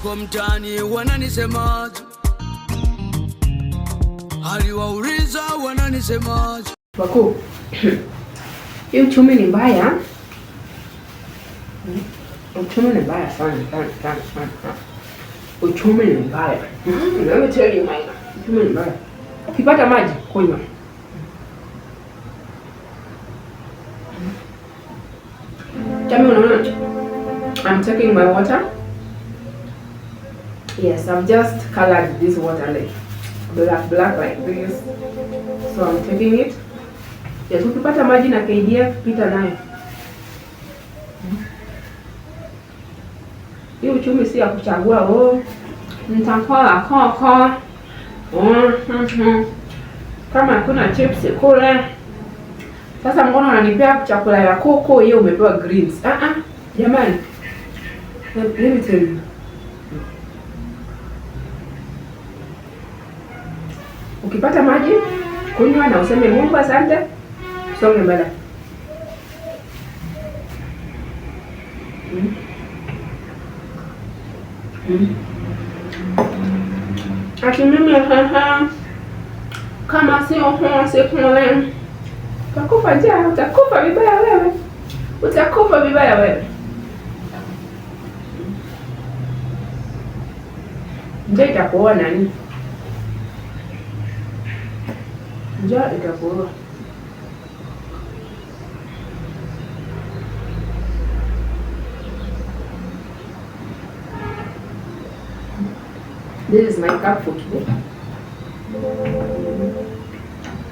huko mtaani wananisemaje? Aliwauliza wananisemaje? Wakuu, hii uchumi ni mbaya. Uchumi ni mbaya sana. Uchumi ni mbaya. Let me tell you, Maina. Uchumi ni mbaya. Ukipata maji, kunywa. Tell me, unaona? I'm taking my water. Yes, I've just colored this water like black like this. So I'm taking it. Yes, ukipata maji na KDF pita nayo. Hii uchumi si ya kuchagua nitakola koko. Kama hakuna chips kule. Sasa mbona unanipea chakula ya kuku, hiyo umepewa greens? Jamani. Let me tell you. Ukipata maji, kunywa na useme Mungu asante, songe mbele. Ati mimi kama sio kule utakufa njaa, utakufa vibaya wewe. Utakufa vibaya wewe. Njaa itakuoa nani? Njaa itakuoa. This is my cup for today.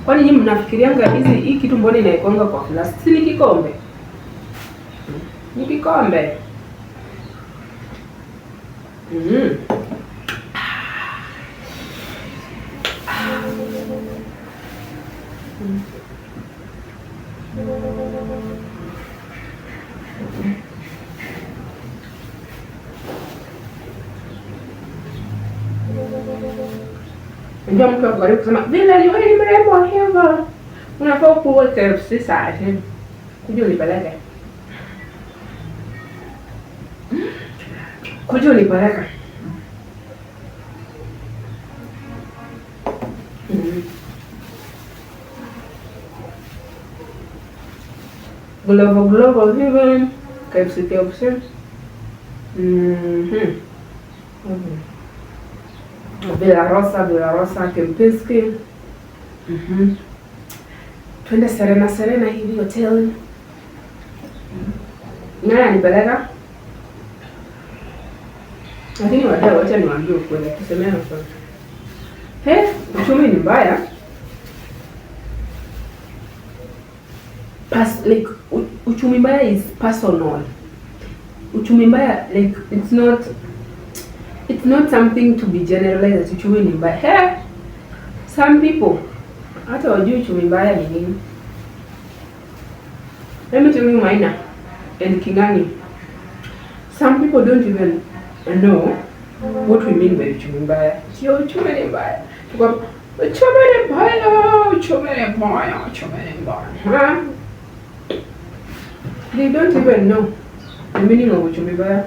Kwani nyinyi mnafikirianga hii kitu mbona inaikonga kwa glass? Si ni kikombe? Ni kikombe. Ndio mtu akaribu kusema vile ni wewe mrembo hivyo. Unafaa kuwa KFC saa hivi. Kuja unipeleke. Kuja unipeleke. Global hivyo. KFC. Villa Rosa, Kempinski. Twende Serena hivi hotel. Nani anipeleka? Lakini wadau, wacha niwaambie ukweli, tusemea hapa. Uchumi ni mbaya. Uchumi mbaya is personal. Uchumi mbaya like it's not something to be generalized. Uchumi ni mbaya. Some people hata wajui uchumi mbaya ni nini. Let me tell you, Maina and Kingani. Some people don't even know what we mean by uchumi mbaya. Sio uchumi ni mbaya. Uchumi ni mbaya. They don't even know the meaning of uchumi mbaya.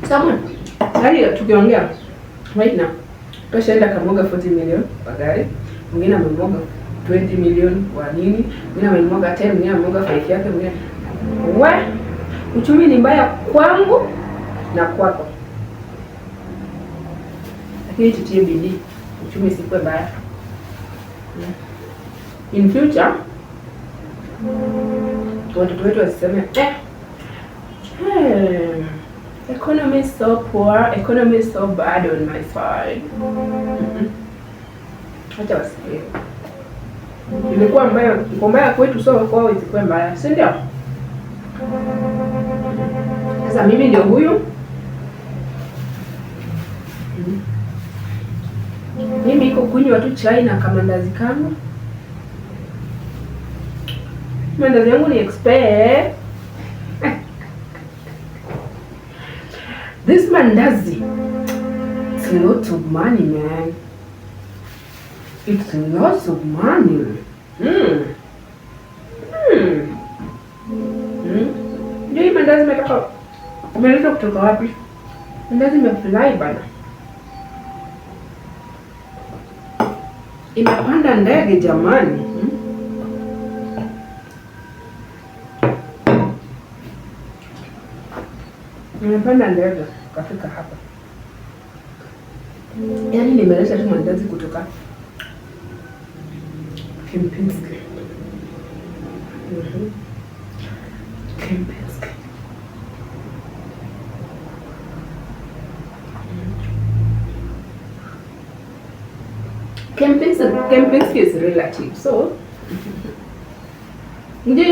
Someone, tukiongea right now, kashaenda kamwaga 40 million kwa gari, mwingine amemwaga 20 million kwa nini, mwingine amemwaga 10, mwingine amemwaga 5 yake, mwingine. Uchumi ni mbaya kwangu na kwako. Lakini tutie bidii, uchumi si kwa mbaya. In future, watoto wetu waseme, economy is so poor, economy is so bad on my side. Acha wasikie. Ilikuwa mbaya kwetu, so kwao ilikuwa mbaya, si ndio? Sasa mimi ndio huyu. Mimi iko kunywa tu chai na kamandazi kangu. Mandazi yangu ni expert. This mandazi, it's a lot of money, man. It's lots of money. Ndio hii mandazi umeleta kutoka wapi? Ndazi imefly bana. Imepanda ndege jamani. Nimepanda ndege kafika hapa. Yaani nimeleta tu mandazi kutoka Kempinski. Kempinski. Kempinski is relative. So ndio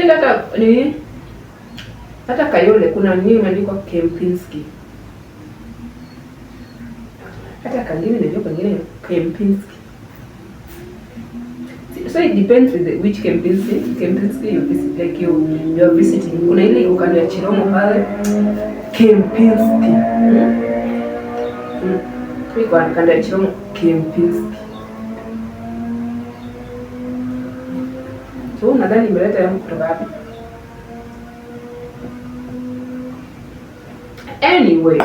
hata Kayole kuna nini imeandikwa Kempinski. Hata kangine ndio kangine Kempinski. So it depends with which Kempinski you visit, like you're visiting. Kuna ile iko kando ya Chiromo pale Kempinski. Iko kando ya Chiromo Kempinski. So nadhani nimeleta yangu kutoka wapi? Anyway,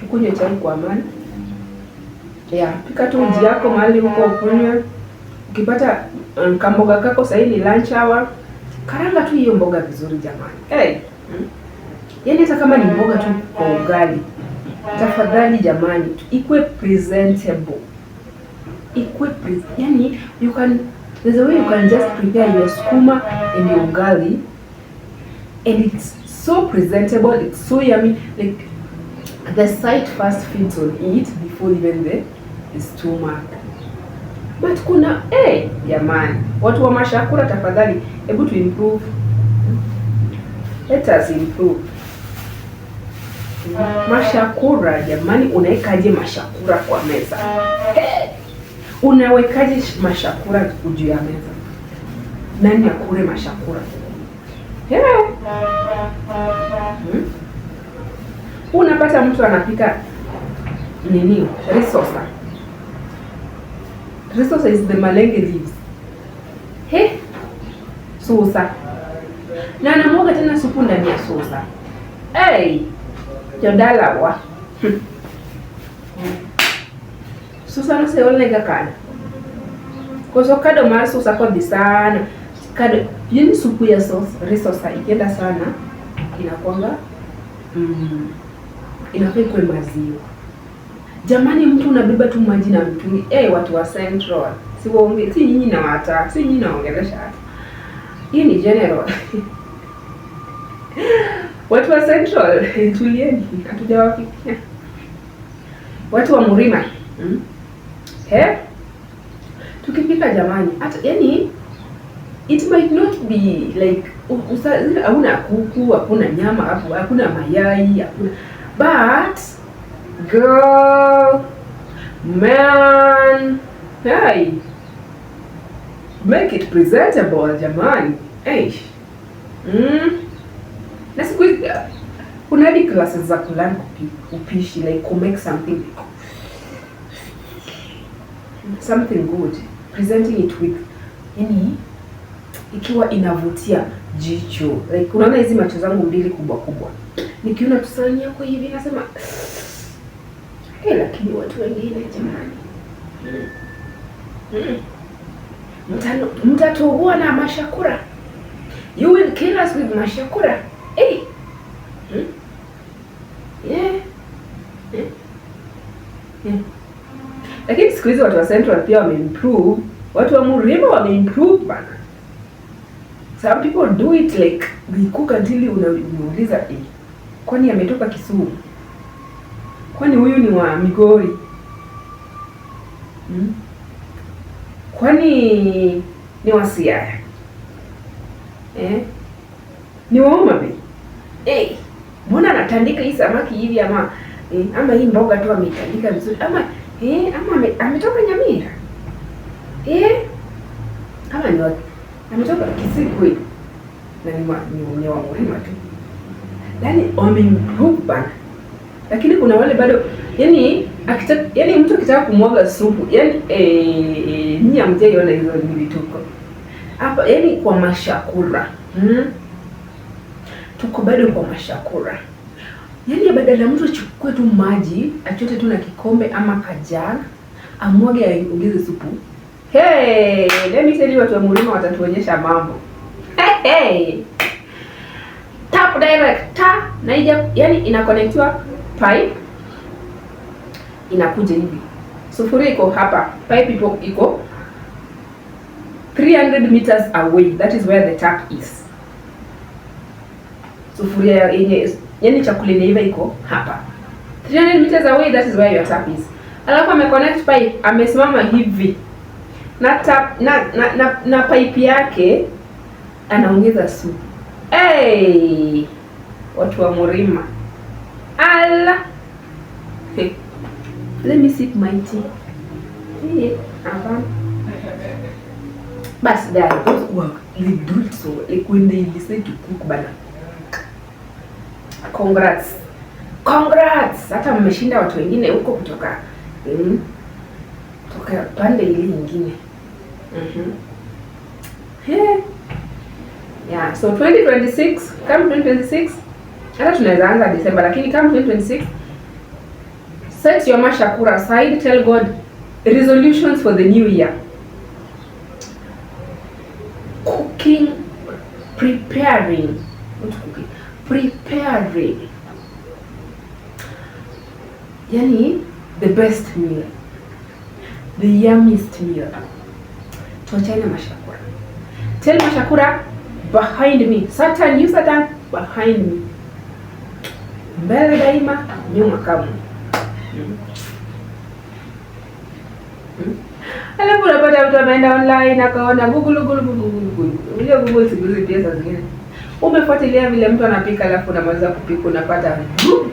ukunywe chai kwa amani. Pika tu uji yako mahali huko ukunywe. Ukipata kamboga kako sasa ni lunch hour, karanga tu hiyo mboga vizuri jamani. Yaani hata kama ni mboga tu kwa ugali, tafadhali jamani, ikue presentable. Yaani there's a way you can just prepare your skuma and your ugali and it's so presentable, it's so yummy, like the sight first feeds on it before even the stomach. But kuna jamani, watu wa mashakura tafadhali, hebu to improve. Let us improve. Mashakura jamani, unawekaje mashakura kwa meza? Unawekaje mashakura juu ya meza? Nani akule mashakura? Unapata mtu anapika nini? Risosa. Risosa is the malenge leaves. Sosa. Na anamwaga tena supu ndani ya sosa. Jodala wa. Sosa no se olega kana. Kwa kado mara sosa kwa sana. Kado yini supu ya risosa ikienda sana inakuanga inafaa ikuwe maziwa. Jamani, mtu unabeba tu maji na mtungi. Watu wa Central. Si nyinyi na wata. Si nyinyi naongelesha hata. Hii ni general. Watu wa Central, tulieni. Hatujawafikia. Watu wa Murima. Tukipika jamani. Hata yani it might not be like hakuna kuku, hakuna nyama hapo, hakuna mayai, hakuna. But girl, man, make it presentable jamani. Na siku hizi kuna hadi classes za kulearn upishi, like to make something good, presenting it with ikiwa inavutia jicho. Like unaona hizi macho zangu mbili kubwa kubwa, nikiona tusani yako hivi nasema lakini watu wengine jamani, mtatoboa na mashakura. You will kill us with mashakura. Lakini siku hizi watu wa Central pia wameimprove. Watu wa Murima wameimprove bana. Some people do it like we cook until unauliza kwani ametoka Kisumu? Kwani huyu ni wa Migori? Kwani ni wa Siaya? Ni wa Homa Bay? Mbona anatandika hii samaki hivi ama hii mboga tu ametandika vizuri ama ametoka Nyamira? Ama ni ametoka Kisikwe na ni wa Murima tu. Yaani wameimprove bana. Lakini kuna wale bado yani mtu akitaka kumwaga supu nyinyi hamjaiona hizo vituko hapa, yani kwa mashakura tuko bado kwa mashakura. Yaani badala mtu achukue tu maji, achote tu na kikombe ama kajana, amwage aongeze supu. Hey, let me tell you, watu wa Mlima watatuonyesha mambo. Hey. Tap direct na yani ina connectiwa pipe, inakuja hivi. Sufuria iko hapa, pipe iko 300 meters away. That is where the tap is. Sufuria yenye yani chakula inaiva iko hapa 300 meters away. That is where your tap is. Alafu ameconnect pipe, amesimama hivi na tap na pipe yake anaongeza supu. Hey, watu wa Mlima. Ala. Hey. Let me sip my tea. Hey, but those work, they do it so like when they decide to cook bana. Congrats. Hata mmeshinda watu wengine huko kutoka kutoka pande ile nyingine. Hey. Yeah, so 2026, come 2026, hata tunaweza anza December, lakini come 2026, set your mashakura aside, tell God resolutions for the new year. Cooking, preparing, yani the best meal, the yummiest meal. Tuachane mashakura. Tell mashakura, behind me. Satan, you Satan, behind me. Mbele daima, nyuma kamwe. Alafu unapata mtu ameenda online akaona Google. Unajua Google siku hizi pia saa zingine. Umefuatilia vile mtu anapika alafu unamaliza kupika unapata mtu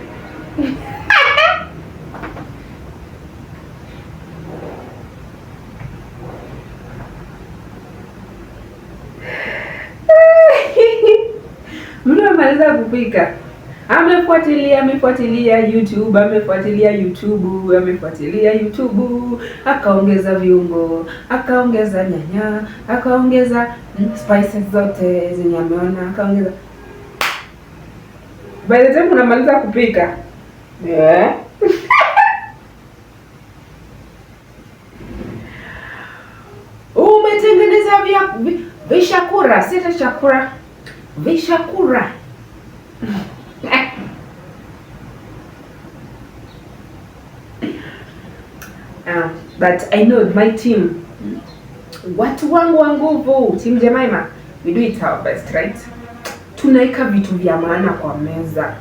amaliza kupika. Amefuatilia YouTube, akaongeza viungo, akaongeza nyanya, akaongeza spices zote zenye ameona, akaongeza. By the time unamaliza kupika, umetengeneza vishakura, sita chakura, vishakura. But I know my team, watu wangu wa nguvu, Team Jemima, we do it our best, right? Tunaika vitu vya maana kwa meza.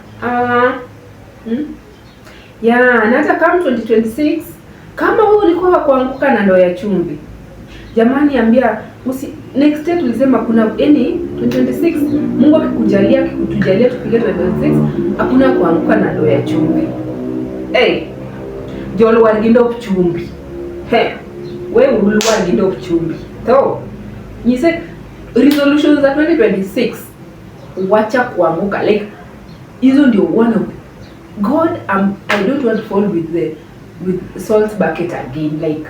Yeah, na hata kama 2026, kama wewe ulikuwa wa kuanguka na ndoo ya chumvi, jamani ambia next year tulisema kuna 2026 Mungu akikujalia akikutujalia tupige 2026 hakuna kuanguka na ndoo ya chumvi. Hey, jolo waligindo chumvi. Wewe waligindo chumvi. So, you said resolutions za 2026 wacha kuanguka, like hizo ndio one of God. I don't want to fall with salt bucket again, like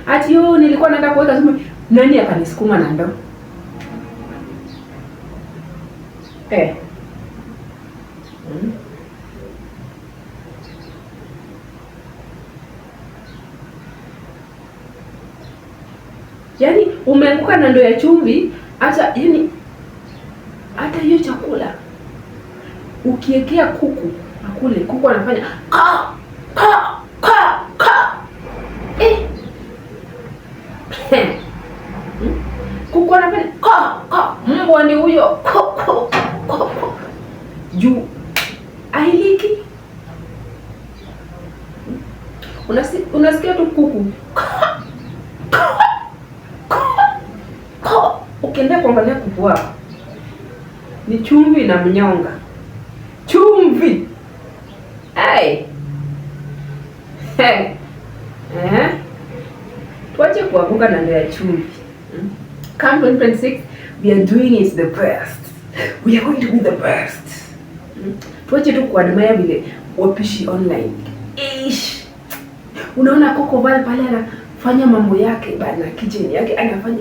ati yo nilikuwa naenda kuweka sumu, nani akanisukuma na ndoo? Yaani umeanguka na ndoo ya chumvi, hata hiyo chakula ukiekea kuku akule, kuku anafanya ka. Kuku anafanya ka. Mbwa ni huyo juu ailiki. Unasikia tu kuku ukienda kuangalia kuku wako ni chumvi na mnyonga. Chumvi. Tuache kuanguka na ndoo ya chumvi. Come 2026, we are doing it the best. We are going to be the best. Tuache tu kuadmire vile wapishi online. Unaona Coco Val pale anafanya mambo yake bana, kitchen yake anafanya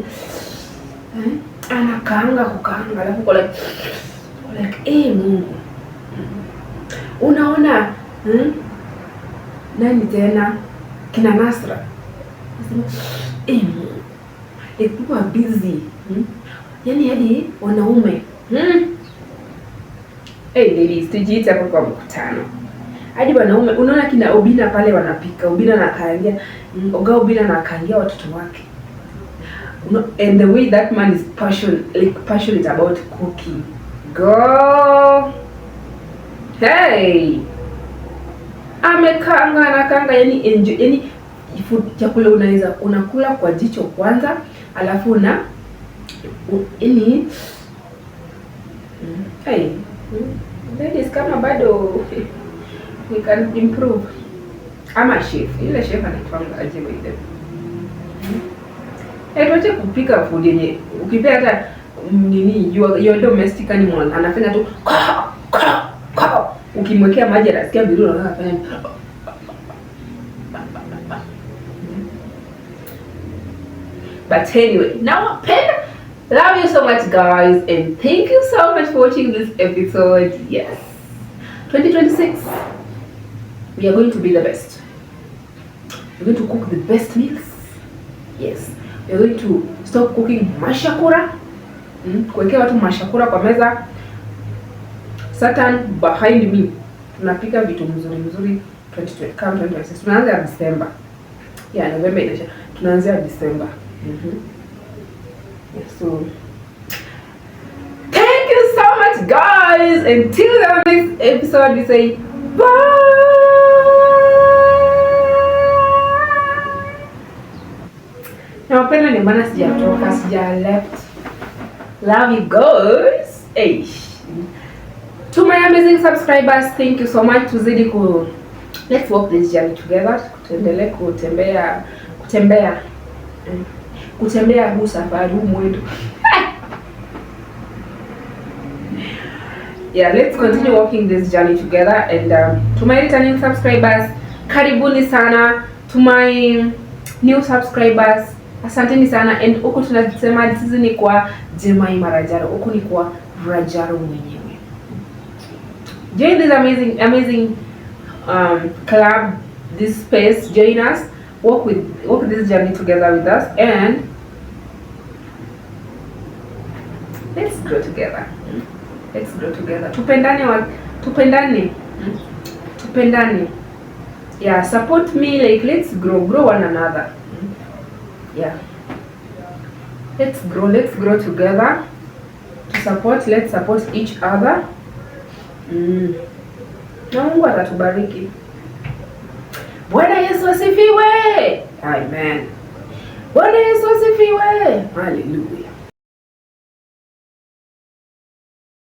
anakaanga kukaanga, alafu kwa like Mungu Unaona nani tena kina Nasra people are busy yani hadi wanaume ladies tujiita kwa mkutano hadi wanaume. Unaona kina Obina pale wanapika, Obina na kaangia Obina na kaangia watoto wake, and the way that man is passionate about cooking. Go hey, amekanga na kanga, yani enjoy, yani chakula unakula kwa jicho kwanza, alafu yani ladies kama bado we can improve. Ama chef, ile chef anaitwanga aje wewe. Tuache kupika food yenye ukipea hata nini your domestic animal anafanya tu ukimwekea maji anasikia vizuri na anafanya. But anyway, now love you so much guys, and thank you so much for watching this episode. Yes, 2026 we are going to be the best. We're going to cook the best meals. Yes, we're going to stop cooking mashakura. Kuwekea watu mashakura kwa meza. Satan behind me. Tunapika vitu mzuri 2026. Tunaanza December. Yeah, November inaisha. Tunaanza December. Yeah, so thank you so much guys. Until the next episode we say bye. Nawapenda ni maana sijatoka, sija left. Love you guys. Hey. To my amazing subscribers, thank you so much. Tuzidi let's walk this journey together. Tuendelee kutembea huu safari huu mwendo. Yeah, let's continue walking this journey together. And to my returning subscribers, karibuni sana. To my new subscribers, asanteni sana. And huku tunasema sisi ni kwa Jemima Rajaro, huku ni kwa Rajaro mwenyewe. Join this amazing club, this space. Join us, walk this journey together with us, and let's grow together. Let's grow together. Tupendane. Yeah, support me, like let's grow one another. Yeah, let's grow together. Let's support each other. Na Mungu atatubariki. Bwana Yesu asifiwe. Amen. Bwana Yesu asifiwe. Hallelujah.